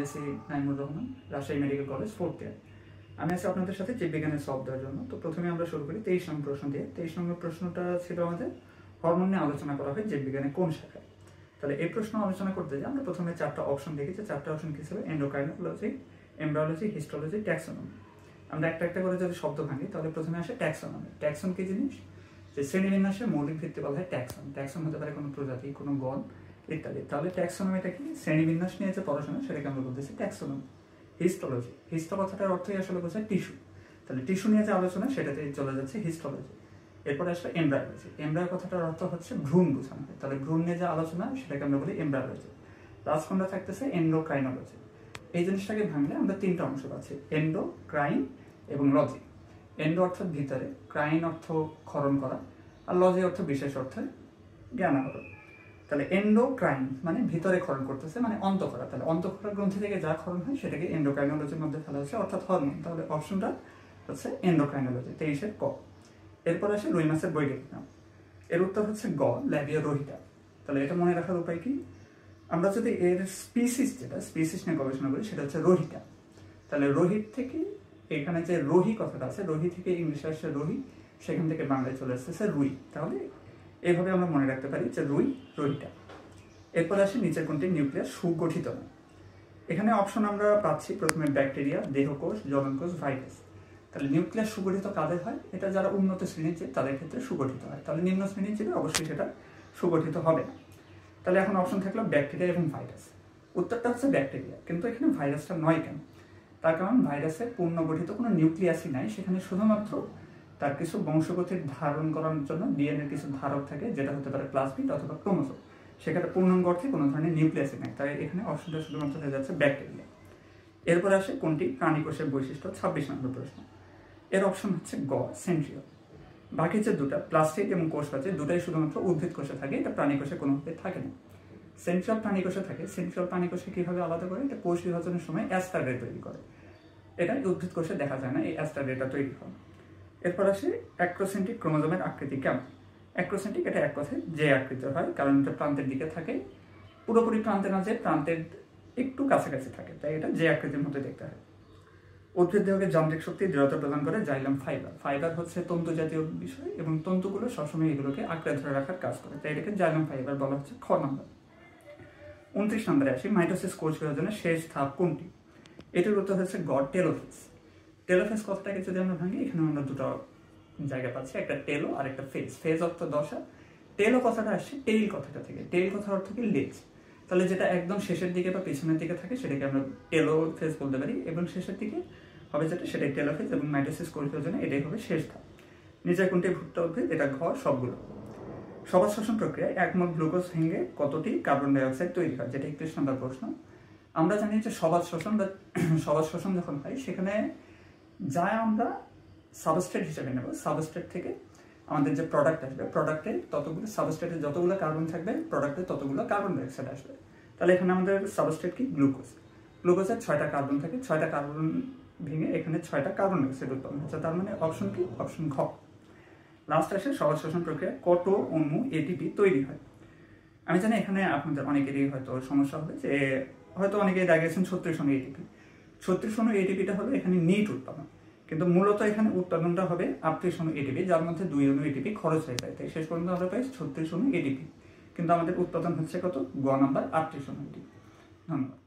BSc Naimur Rahman, Rajshahi medical college, 4th ইয়ার। আমি আছি আপনাদের সাথে জীববিজ্ঞানের সলভ দেওয়ার জন্য। তো প্রথমে আমরা শুরু করি 23 নম্বর প্রশ্ন দিয়ে। 23 নম্বর প্রশ্নটা ছিল আমাদের হরমোন নিয়ে আলোচনা করা হয় জীববিজ্ঞানের কোন শাখায়। তাহলে এই প্রশ্ন আলোচনা করতে যাই আমরা প্রথমে 4টা অপশন দেখেছি। 4টা অপশন কি ছিল? Endocrinology, embryology, histology, taxonomy. আমরা একটা একটা করে যদি শব্দ ভাঙি তাহলে প্রথমে আসে ট্যাক্সোনমি। ট্যাক্সন কি জিনিস? যে শ্রেণীবিন্যাসের মৌলিক ভিত্তি বলা হয় ট্যাক্সন। ট্যাক্সন হতে পারে কোনো প্রজাতি, কোনো গণ ইত্যাদি। তাহলে ট্যাক্সোনমিটা কি? শ্রেণীবিন্যাস নিয়ে যে পড়াশোনা সেটাকে আমরা বলতেছি ট্যাক্সোনমি। হিস্টোলজি, হিস্টো কথাটার অর্থই আসলে বোঝায় টিস্যু। তাহলে টিস্যু নিয়ে যে আলোচনা সেটাতে চলে যাচ্ছে হিস্টোলজি। এরপরে আসলে এমব্রায়োলজি। এমব্রায়ো কথাটার অর্থ হচ্ছে ভ্রূণ বোঝানো হয়। তাহলে ভ্রূণ নিয়ে যে আলোচনা সেটাকে আমরা বলি এমব্রায়োলজি। লাস্ট কোনটা থাকতেছে? এন্ডোক্রাইনোলজি। এই জিনিসটাকে ভাঙলে আমরা 3টা অংশ পাচ্ছি, এন্ডো, ক্রাইন এবং লজি। এন্ডো অর্থ ভিতরে, ক্রাইন অর্থ ক্ষরণ করা, আর লজি অর্থ বিশেষ অর্থে জ্ঞান আহরণ। তাহলে এন্ডোক্রাইন মানে ভিতরে ক্ষরণ করতেছে, মানে অন্তঃক্ষরা। তাহলে অন্তঃক্ষরা গ্রন্থি থেকে যা ক্ষরণ হয় সেটাকে এন্ডোক্রাইনোলজির মধ্যে ফেলা হচ্ছে, অর্থাৎ হরমোন। তাহলে অপশনটা হচ্ছে এন্ডোক্রাইনোলজি, 23-এর ক। এরপর আসে রুই মাছের বৈজ্ঞানিক নাম। এর উত্তর হচ্ছে গ, ল্যাবিয়া রোহিতা। তাহলে এটা মনে রাখার উপায় কি? আমরা যদি এর স্পিসিস নিয়ে গবেষণা করি সেটা হচ্ছে রোহিতা। তাহলে রোহিত থেকে এখানে যে রোহি কথাটা আছে, রোহি থেকে ইংলিশে আসছে রোহি, সেখান থেকে বাংলায় চলে আসতেছে রুই। তাহলে এইভাবে আমরা মনে রাখতে পারি যে রুই, রোহিতা। এরপর আসে নিচের কোনটি নিউক্লিয়াস সুগঠিত নয়। এখানে অপশন আমরা পাচ্ছি প্রথমে ব্যাকটেরিয়া, দেহকোষ, জলনকোষ, ভাইরাস। তাহলে নিউক্লিয়াস সুগঠিত কাদের হয়? এটা যারা উন্নত শ্রেণীর জীব তাদের ক্ষেত্রে সুগঠিত হয়। তাহলে নিম্ন শ্রেণীর জীবে অবশ্যই সেটা সুগঠিত হবে না। তাহলে এখন অপশন থাকলো ব্যাকটেরিয়া এবং ভাইরাস। উত্তরটা হচ্ছে ব্যাকটেরিয়া, কিন্তু এখানে ভাইরাসটা নয় কেন? তার কারণ ভাইরাসের পূর্ণগঠিত কোনো নিউক্লিয়াসই নাই, সেখানে শুধুমাত্র তার কিছু বংশগতির ধারণ করার জন্য ডিএনএর কিছু ধারক থাকে, যেটা হতে পারে প্লাজমিড অথবা ক্রোমোজোম। সেখানে পূর্ণাঙ্গ অর্থে কোনো ধরনের নিউক্লিয়াসই নাই, তাই এখানে অপশনটা শুধুমাত্র হয়ে যাচ্ছে ব্যাকটেরিয়া। এরপর আসে কোনটি প্রাণী কোষের বৈশিষ্ট্য, 26 নম্বর প্রশ্ন। এর অপশন হচ্ছে গ, সেন্ট্রিওল। বাকি যে দুটা প্লাস্টিক এবং কোষ প্রাচীর দুটাই শুধুমাত্র উদ্ভিদ কোষে থাকে, এটা প্রাণী কোষে কোনোভাবে থাকে না। সেন্ট্রিওল প্রাণী কোষে থাকে। সেন্ট্রিওল প্রাণী কোষে কিভাবে আলাদা করে? এটা কোষ বিভাজনের সময় অ্যাস্টার তৈরি করে। এটা উদ্ভিদ কোষে দেখা যায় না, এই অ্যাস্টার তৈরি হয়। এরপর আসে অ্যাক্রোসেন্ট্রিক ক্রোমোজোমের আকৃতি কেমন? অ্যাক্রোসেন্ট্রিক এটা এক কথায় যে আকৃতির হয়, কারণ এটা প্রান্তের দিকে থাকে, পুরোপুরি প্রান্তে না যে প্রান্তের একটু কাছাকাছি থাকে, তাই এটা যে আকৃতির মধ্যে দেখতে হয়। উদ্ভিদ দেহকে যান্ত্রিক শক্তি দৃঢ়তা প্রদান করে জাইলাম ফাইবার। ফাইবার হচ্ছে তন্তু জাতীয় বিষয় এবং তন্তুগুলো সবসময় এগুলোকে আঁকড়ে ধরে রাখার কাজ করে, তাই এটাকে জাইলাম ফাইবার বলা হচ্ছে, খ নম্বর। 29 নম্বরে আসি, মাইটোসিস কোষ বিভাজনের শেষ ধাপ কোনটি? এটির উত্তর হচ্ছে গ, টেলোফেজ। টেলোফেজ কথাটাকে যদি আমরা ভাঙি, এখানে আমরা দুটো জায়গা পাচ্ছি, একটা টেলো আর একটা ফেজ। ফেজ অর্থ দশা, টেলো কথাটা আসছে টেইল কথাটা থেকে। টেইল কথার অর্থ কি? লেজ। তাহলে যেটা একদম শেষের দিকে বা পেছনের দিকে থাকে সেটাকে আমরা টেলোফেজ বলতে পারি, এবং শেষের দিকে হবে যেটা সেটাই টেলোফেজ, এবং মাইটোসিস কোষ বিভাজনে এটাই হবে শেষ ধাপ। নিচের কোনটি ভুট্টা উদ্ভিদ? এটা ঘ, সবগুলো। সবাদ শ্বসন প্রক্রিয়ায় 1 মোল গ্লুকোজ ভেঙে কতটি কার্বন ডাই অক্সাইড তৈরি হয়? যেটা 21 নম্বর প্রশ্ন। আমরা জানি যে সবাদ শ্বসন যখন হয় সেখানে যা আমরা সাবস্ট্রেট হিসেবে নেব, সাবস্ট্রেট থেকে আমাদের যে প্রোডাক্ট আসবে, প্রোডাক্টে ততগুলো সাবস্ট্রেটে যতগুলো কার্বন থাকবে প্রোডাক্টে ততগুলো কার্বন ডাই অক্সাইড আসবে। তাহলে এখানে আমাদের সাবস্ট্রেট কি? গ্লুকোজ। গ্লুকোজের 6টা কার্বন থাকে, 6টা কার্বন ভেঙে এখানে 6টা কার্বন ডাই অক্সাইড উৎপন্ন হচ্ছে, তার মানে অপশন কি? অপশন ঘ। লাস্ট আসে সবাদ শ্বসন প্রক্রিয়া কত অণু এটিপি তৈরি হয়? আমি জানি এখানে আপনাদের অনেকেরই হয়তো সমস্যা হবে, যে হয়তো অনেকেই দাগিয়েছেন 36 অণু এটিপি। 36 অণু এটিপিটা হলো এখানে নিট উৎপাদন, কিন্তু মূলত এখানে উৎপাদনটা হবে 38 অণু এটিপি, যার মধ্যে 2 অণু এটিপি খরচ হয়ে যায়, তাই শেষ পর্যন্ত আমরা পাই 36 অণু এটিপি, কিন্তু আমাদের উৎপাদন হচ্ছে কত? গ নাম্বার, 38 অণু এটিপি। ধন্যবাদ।